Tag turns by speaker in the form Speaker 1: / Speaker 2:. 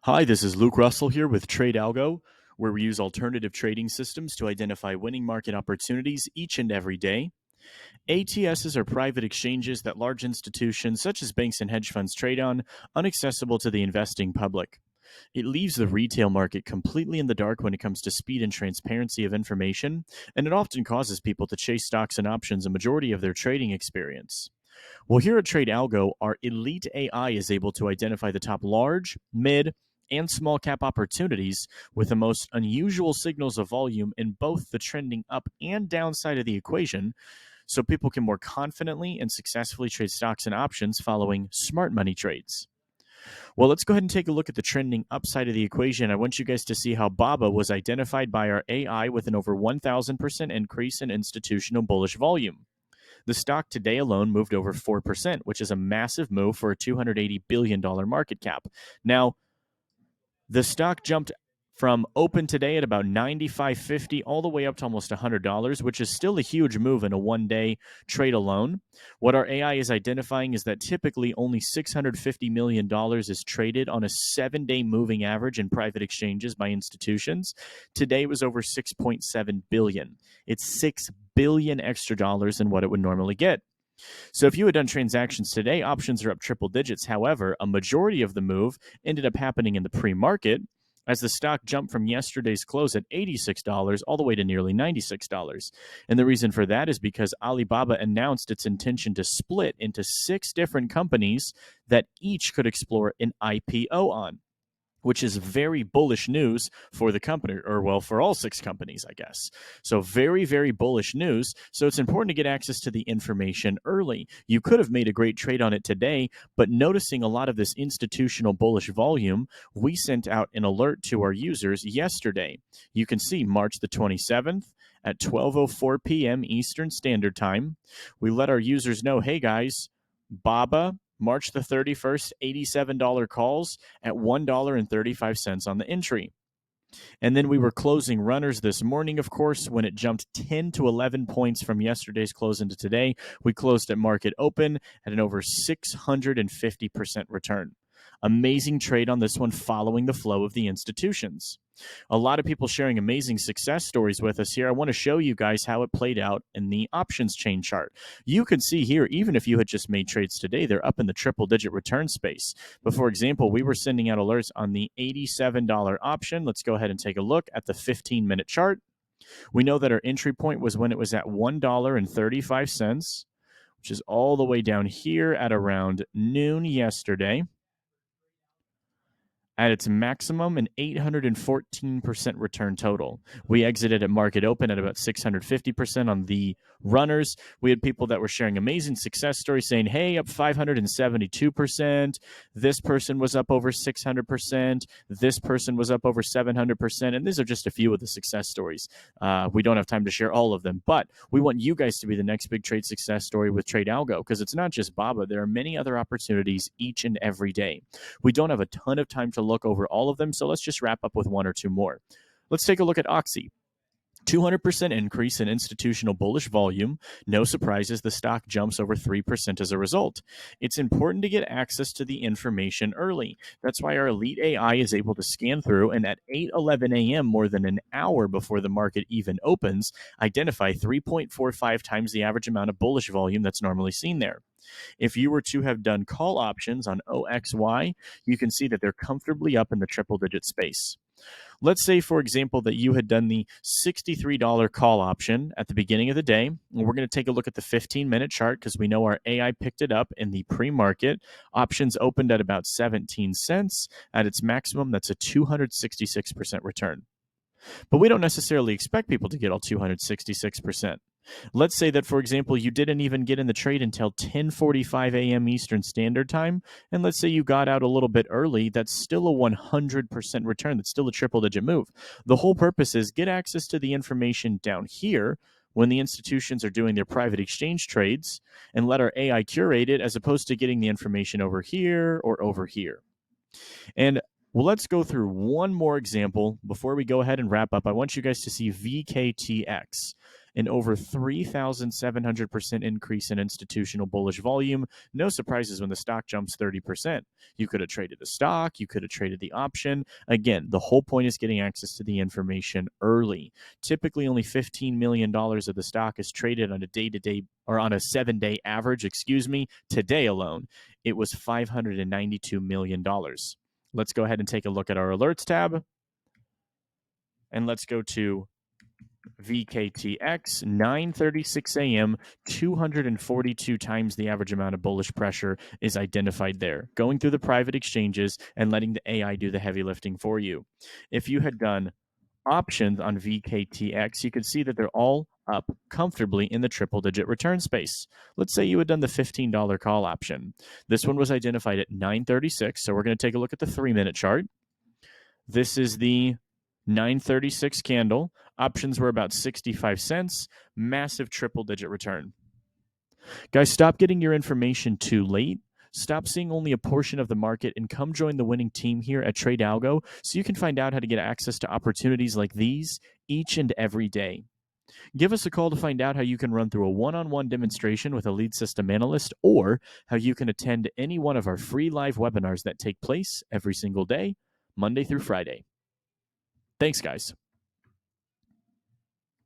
Speaker 1: Hi, this is Luke Russell here with Trade Algo, where we use alternative trading systems to identify winning market opportunities each and every day. ATSs are private exchanges that large institutions such as banks and hedge funds trade on, unaccessible to the investing public. It leaves the retail market completely in the dark when it comes to speed and transparency of information, and it often causes people to chase stocks and options a majority of their trading experience. Well, here at Trade Algo, our elite AI is able to identify the top large, mid, and small cap opportunities with the most unusual signals of volume in both the trending up and down side of the equation, so people can more confidently and successfully trade stocks and options following smart money trades. Well, let's go ahead and take a look at the trending upside of the equation. I want you guys to see how BABA was identified by our AI with an over 1,000% increase in institutional bullish volume. The stock today alone moved over 4%, which is a massive move for a $280 billion market cap. Now, the stock jumped from open today at about 95.50 all the way up to almost $100, which is still a huge move in a one-day trade alone. What our AI is identifying is that typically only $650 million is traded on a 7-day moving average in private exchanges by institutions. Today was over 6.7 billion. It's 6 billion extra dollars than what it would normally get. So if you had done transactions today, options are up triple digits. However, a majority of the move ended up happening in the pre-market as the stock jumped from yesterday's close at $86 all the way to nearly $96. And the reason for that is because Alibaba announced its intention to split into 6 different companies that each could explore an IPO on, which is very bullish news for the company, or well, for all 6 companies, I guess. So very, very bullish news. So it's important to get access to the information early. You could have made a great trade on it today, but noticing a lot of this institutional bullish volume, we sent out an alert to our users yesterday. You can see March the 27th at 12:04 p.m. Eastern Standard Time. We let our users know, hey guys, BABA, March the 31st, $87 calls at $1.35 on the entry. And then we were closing runners this morning, of course, when it jumped 10 to 11 points from yesterday's close into today. We closed at market open at an over 650% return. Amazing trade on this one following the flow of the institutions. A lot of people sharing amazing success stories with us here. I want to show you guys how it played out in the options chain chart. You can see here, even if you had just made trades today, they're up in the triple-digit return space. But for example, we were sending out alerts on the $87 option. Let's go ahead and take a look at the 15-minute chart. We know that our entry point was when it was at $1.35, which is all the way down here at around noon yesterday. At its maximum, an 814% return total. We exited at market open at about 650% on the runners. We had people that were sharing amazing success stories saying, hey, up 572%. This person was up over 600%. This person was up over 700%. And these are just a few of the success stories. We don't have time to share all of them, but we want you guys to be the next big trade success story with Trade Algo, because it's not just BABA. There are many other opportunities each and every day. We don't have a ton of time to look over all of them, so let's just wrap up with one or two more. Let's take a look at Oxy. 200% increase in institutional bullish volume. No surprises, the stock jumps over 3% as a result. It's important to get access to the information early. That's why our elite AI is able to scan through and at 8:11 a.m., more than an hour before the market even opens, identify 3.45 times the average amount of bullish volume that's normally seen there. If you were to have done call options on OXY, you can see that they're comfortably up in the triple-digit space. Let's say, for example, that you had done the $63 call option at the beginning of the day. And we're going to take a look at the 15-minute chart because we know our AI picked it up in the pre-market. Options opened at about 17 cents. At its maximum, that's a 266% return. But we don't necessarily expect people to get all 266%. Let's say that, for example, you didn't even get in the trade until 10:45 a.m. Eastern Standard Time, and let's say you got out a little bit early. That's still a 100% return. That's still a triple-digit move. The whole purpose is get access to the information down here when the institutions are doing their private exchange trades and let our AI curate it as opposed to getting the information over here or over here. And Well, let's go through one more example before we go ahead and wrap up. I want you guys to see VKTX, an over 3,700% increase in institutional bullish volume. No surprises when the stock jumps 30%. You could have traded the stock, you could have traded the option. Again, the whole point is getting access to the information early. Typically, only $15 million of the stock is traded on a day-to-day or on a 7-day average, Today alone, it was $592 million. Let's go ahead and take a look at our alerts tab. And let's go to VKTX, 9:36 a.m., 242 times the average amount of bullish pressure is identified there, going through the private exchanges and letting the AI do the heavy lifting for you. If you had done options on VKTX, you could see that they're all up comfortably in the triple-digit return space. Let's say you had done the $15 call option. This one was identified at 9:36, so we're going to take a look at the 3-minute chart. This is the 9:36 candle. Options were about 65 cents. Massive triple-digit return. Guys, stop getting your information too late. Stop seeing only a portion of the market and come join the winning team here at Trade Algo so you can find out how to get access to opportunities like these each and every day. Give us a call to find out how you can run through a one-on-one demonstration with a lead system analyst or how you can attend any one of our free live webinars that take place every single day, Monday through Friday. Thanks, guys.